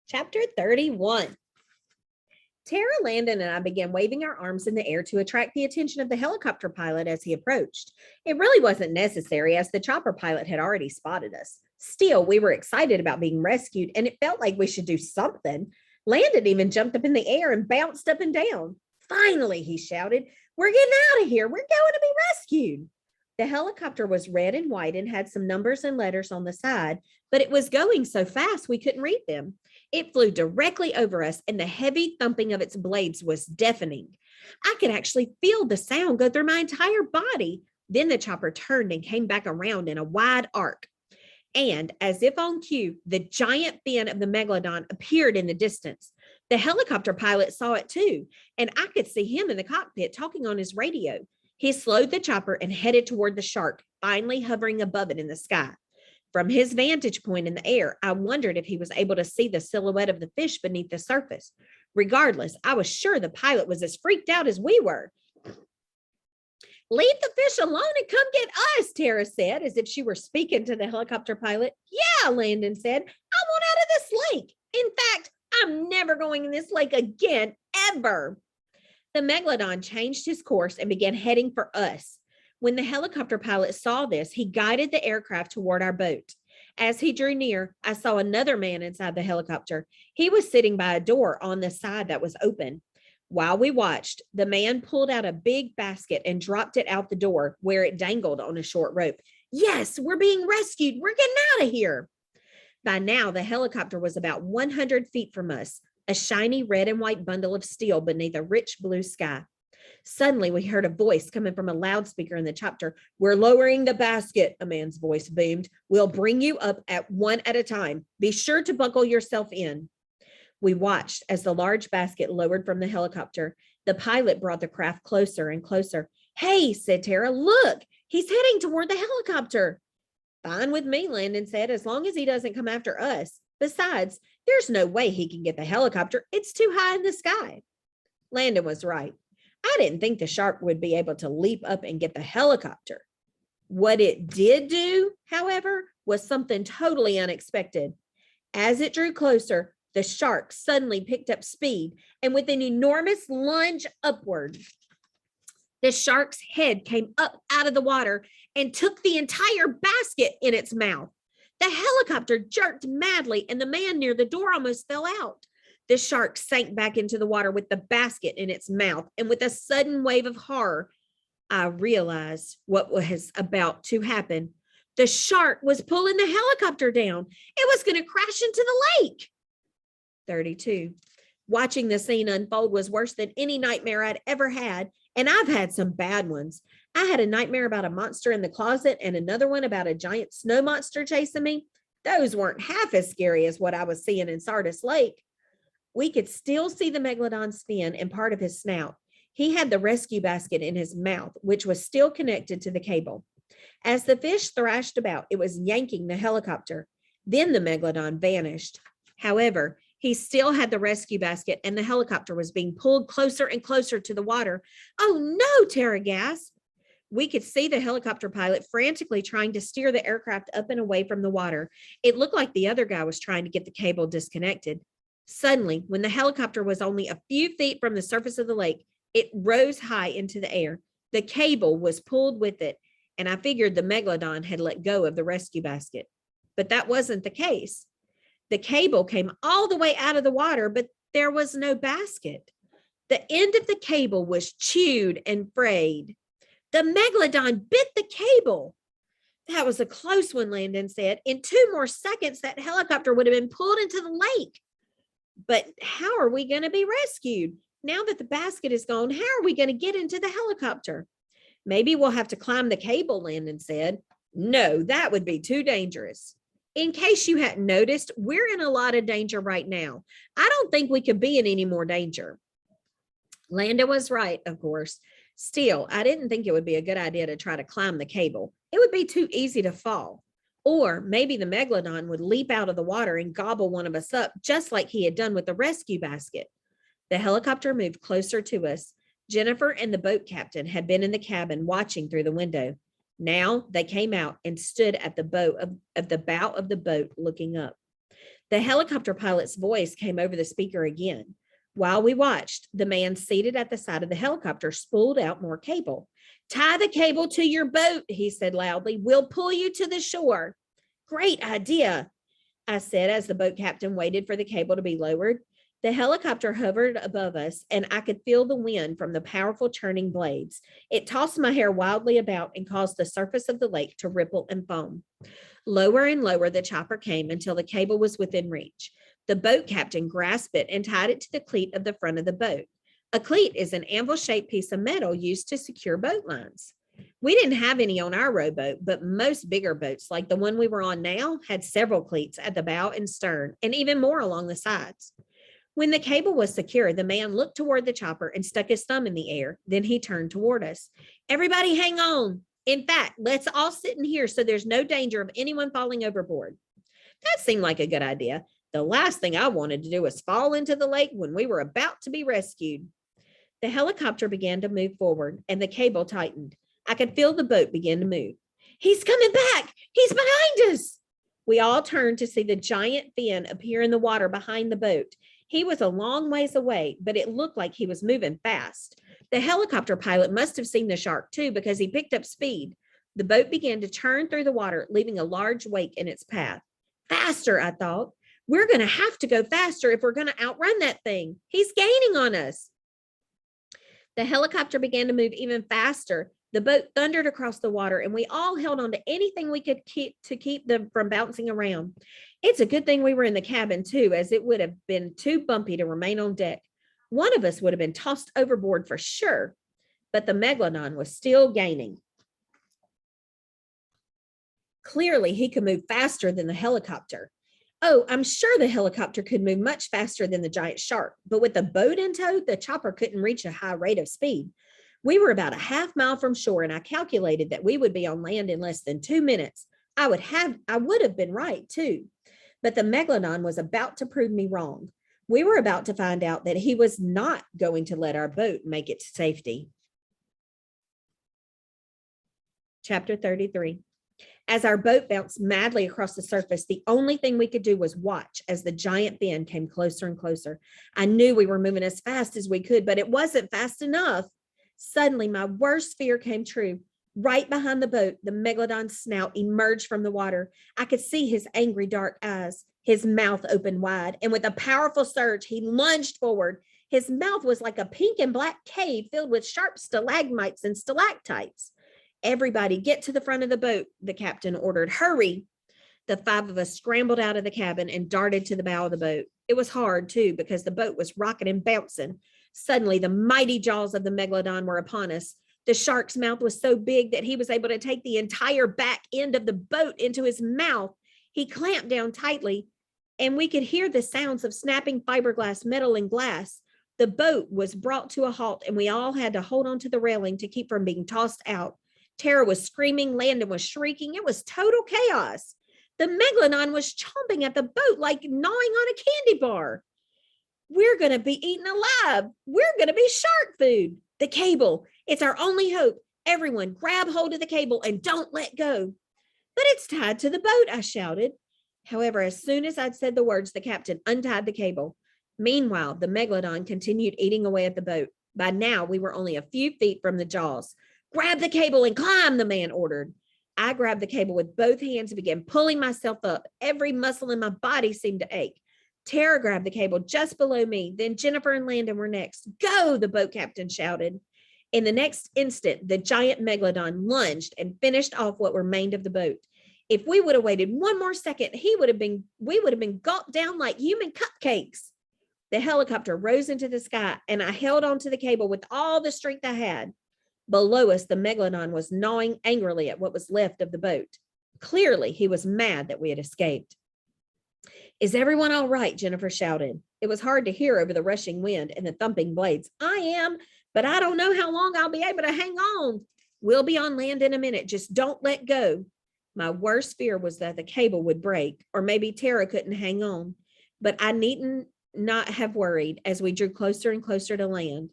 Chapter 31. Tara, Landon, and I began waving our arms in the air to attract the attention of the helicopter pilot as he approached. It really wasn't necessary, as the chopper pilot had already spotted us. Still, we were excited about being rescued, and it felt like we should do something. Landon even jumped up in the air and bounced up and down. Finally, he shouted, "We're getting out of here. We're going to be rescued." The helicopter was red and white and had some numbers and letters on the side, but it was going so fast we couldn't read them. It flew directly over us, and the heavy thumping of its blades was deafening. I could actually feel the sound go through my entire body. Then the chopper turned and came back around in a wide arc. And, as if on cue, the giant fin of the Megalodon appeared in the distance. The helicopter pilot saw it too, and I could see him in the cockpit talking on his radio. He slowed the chopper and headed toward the shark, finally hovering above it in the sky. From his vantage point in the air, I wondered if he was able to see the silhouette of the fish beneath the surface. Regardless, I was sure the pilot was as freaked out as we were. "Leave the fish alone and come get us," Tara said, as if she were speaking to the helicopter pilot. "Yeah," Landon said, "I want out of this lake. In fact, I'm never going in this lake again, ever." The Megalodon changed his course and began heading for us. When the helicopter pilot saw this, he guided the aircraft toward our boat. As he drew near, I saw another man inside the helicopter. He was sitting by a door on the side that was open. While we watched, the man pulled out a big basket and dropped it out the door where it dangled on a short rope. "Yes, we're being rescued. We're getting out of here." By now, the helicopter was about 100 feet from us, a shiny red and white bundle of steel beneath a rich blue sky. Suddenly, we heard a voice coming from a loudspeaker in the chopper. "We're lowering the basket," a man's voice boomed. "We'll bring you up at one at a time. Be sure to buckle yourself in." We watched as the large basket lowered from the helicopter. The pilot brought the craft closer and closer. "Hey," said Tara, "look, he's heading toward the helicopter." "Fine with me," Landon said, "as long as he doesn't come after us. Besides, there's no way he can get the helicopter. It's too high in the sky." Landon was right. I didn't think the shark would be able to leap up and get the helicopter. What it did do, however, was something totally unexpected. As it drew closer, the shark suddenly picked up speed, and with an enormous lunge upward, the shark's head came up out of the water and took the entire basket in its mouth. The helicopter jerked madly, and the man near the door almost fell out. The shark sank back into the water with the basket in its mouth, and with a sudden wave of horror, I realized what was about to happen. The shark was pulling the helicopter down. It was going to crash into the lake. 32. Watching the scene unfold was worse than any nightmare I'd ever had, and I've had some bad ones. I had a nightmare about a monster in the closet and another one about a giant snow monster chasing me. Those weren't half as scary as what I was seeing in Sardis Lake. We could still see the Megalodon's fin and part of his snout. He had the rescue basket in his mouth, which was still connected to the cable. As the fish thrashed about, it was yanking the helicopter. Then the Megalodon vanished. However, he still had the rescue basket, and the helicopter was being pulled closer and closer to the water. "Oh no," Tara gasped. We could see the helicopter pilot frantically trying to steer the aircraft up and away from the water. It looked like the other guy was trying to get the cable disconnected. Suddenly, when the helicopter was only a few feet from the surface of the lake, it rose high into the air. The cable was pulled with it, and I figured the Megalodon had let go of the rescue basket. But that wasn't the case. The cable came all the way out of the water, but there was no basket. The end of the cable was chewed and frayed. The Megalodon bit the cable. "That was a close one," Landon said. "In 2 more seconds, that helicopter would have been pulled into the lake." "But how are we going to be rescued? Now that the basket is gone, how are we going to get into the helicopter?" "Maybe we'll have to climb the cable," Landon said. "No, that would be too dangerous." "In case you hadn't noticed, we're in a lot of danger right now. I don't think we could be in any more danger." Landon was right, of course. Still, I didn't think it would be a good idea to try to climb the cable. It would be too easy to fall. Or maybe the Megalodon would leap out of the water and gobble one of us up, just like he had done with the rescue basket. The helicopter moved closer to us. Jennifer and the boat captain had been in the cabin watching through the window. Now they came out and stood at the bow of the boat looking up. The helicopter pilot's voice came over the speaker again. While we watched, the man seated at the side of the helicopter spooled out more cable. Tie the cable to your boat, he said loudly. We'll pull you to the shore. Great idea, I said as the boat captain waited for the cable to be lowered. The helicopter hovered above us, and I could feel the wind from the powerful churning blades. It tossed my hair wildly about and caused the surface of the lake to ripple and foam. Lower and lower the chopper came until the cable was within reach. The boat captain grasped it and tied it to the cleat of the front of the boat. A cleat is an anvil-shaped piece of metal used to secure boat lines. We didn't have any on our rowboat, but most bigger boats, like the one we were on now, had several cleats at the bow and stern, and even more along the sides. When the cable was secure, the man looked toward the chopper and stuck his thumb in the air. Then he turned toward us. Everybody hang on. In fact, let's all sit in here so there's no danger of anyone falling overboard. That seemed like a good idea. The last thing I wanted to do was fall into the lake when we were about to be rescued. The helicopter began to move forward and the cable tightened. I could feel the boat begin to move. He's coming back. He's behind us. We all turned to see the giant fin appear in the water behind the boat. He was a long ways away, but it looked like he was moving fast. The helicopter pilot must have seen the shark too, because he picked up speed. The boat began to churn through the water, leaving a large wake in its path. Faster, I thought. We're going to have to go faster if we're going to outrun that thing. He's gaining on us. The helicopter began to move even faster. The boat thundered across the water, and we all held on to anything we could keep them from bouncing around. It's a good thing we were in the cabin, too, as it would have been too bumpy to remain on deck. One of us would have been tossed overboard for sure, but the Megalodon was still gaining. Clearly, he could move faster than the helicopter. Oh, I'm sure the helicopter could move much faster than the giant shark, but with the boat in tow, the chopper couldn't reach a high rate of speed. We were about a half mile from shore, and I calculated that we would be on land in less than 2 minutes. I would have been right, too. But the Megalodon was about to prove me wrong. We were about to find out that he was not going to let our boat make it to safety. Chapter 33. As our boat bounced madly across the surface, the only thing we could do was watch as the giant fin came closer and closer. I knew we were moving as fast as we could, but it wasn't fast enough. Suddenly, my worst fear came true. Right behind the boat, the Megalodon's snout emerged from the water. I could see his angry dark eyes. His mouth opened wide, and with a powerful surge, he lunged forward. His mouth was like a pink and black cave filled with sharp stalagmites and stalactites. Everybody get to the front of the boat, the captain ordered. Hurry! The 5 of us scrambled out of the cabin and darted to the bow of the boat. It was hard, too, because the boat was rocking and bouncing. Suddenly, the mighty jaws of the Megalodon were upon us. The shark's mouth was so big that he was able to take the entire back end of the boat into his mouth. He clamped down tightly, and we could hear the sounds of snapping fiberglass, metal, and glass. The boat was brought to a halt, and we all had to hold onto the railing to keep from being tossed out. Tara was screaming, Landon was shrieking. It was total chaos. The Megalodon was chomping at the boat like gnawing on a candy bar. We're going to be eaten alive. We're going to be shark food. The cable. It's our only hope. Everyone grab hold of the cable and don't let go. But it's tied to the boat, I shouted. However, as soon as I'd said the words, the captain untied the cable. Meanwhile, the Megalodon continued eating away at the boat. By now, we were only a few feet from the jaws. Grab the cable and climb, the man ordered. I grabbed the cable with both hands and began pulling myself up. Every muscle in my body seemed to ache. Tara grabbed the cable just below me. Then Jennifer and Landon were next. Go, the boat captain shouted. In the next instant, the giant Megalodon lunged and finished off what remained of the boat. If we would have waited one more second, we would have been gulped down like human cupcakes. The helicopter rose into the sky, and I held onto the cable with all the strength I had. Below us, the Megalodon was gnawing angrily at what was left of the boat. Clearly, he was mad that we had escaped. Is everyone all right? Jennifer shouted. It was hard to hear over the rushing wind and the thumping blades. I am, but I don't know how long I'll be able to hang on. We'll be on land in a minute. Just don't let go. My worst fear was that the cable would break, or maybe Tara couldn't hang on. But I needn't not have worried as we drew closer and closer to land.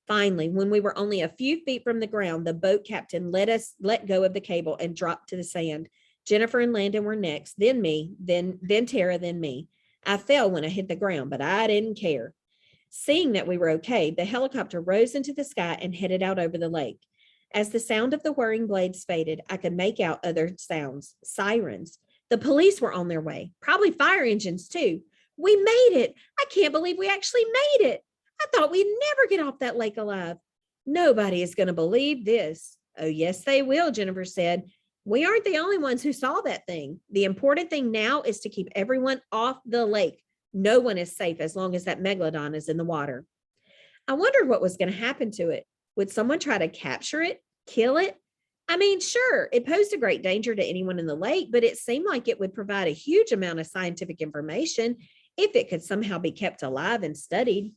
Finally, when we were only a few feet from the ground, the boat captain let go of the cable and dropped to the sand. Jennifer and Landon were next, then me, then Tara, then me. I fell when I hit the ground, but I didn't care. Seeing that we were okay, the helicopter rose into the sky and headed out over the lake. As the sound of the whirring blades faded, I could make out other sounds, sirens. The police were on their way, probably fire engines too. We made it. I can't believe we actually made it. I thought we'd never get off that lake alive. Nobody is going to believe this. Oh, yes, they will, Jennifer said. We aren't the only ones who saw that thing. The important thing now is to keep everyone off the lake. No one is safe as long as that megalodon is in the water. I wondered what was going to happen to it. Would someone try to capture it, kill it? I mean, sure, it posed a great danger to anyone in the lake, but it seemed like it would provide a huge amount of scientific information if it could somehow be kept alive and studied.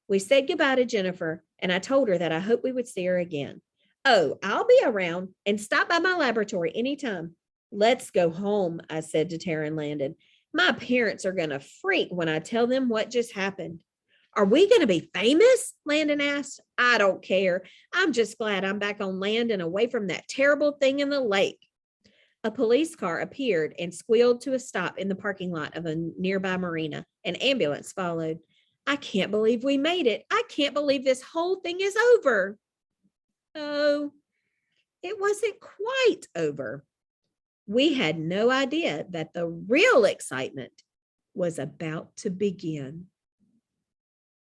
We said goodbye to Jennifer, and I told her that I hoped we would see her again. Oh, I'll be around, and stop by my laboratory anytime. Let's go home, I said to Tara and Landon. My parents are going to freak when I tell them what just happened. Are we going to be famous? Landon asked. I don't care. I'm just glad I'm back on land and away from that terrible thing in the lake. A police car appeared and squealed to a stop in the parking lot of a nearby marina. An ambulance followed. I can't believe we made it. I can't believe this whole thing is over. Oh, it wasn't quite over. We had no idea that the real excitement was about to begin.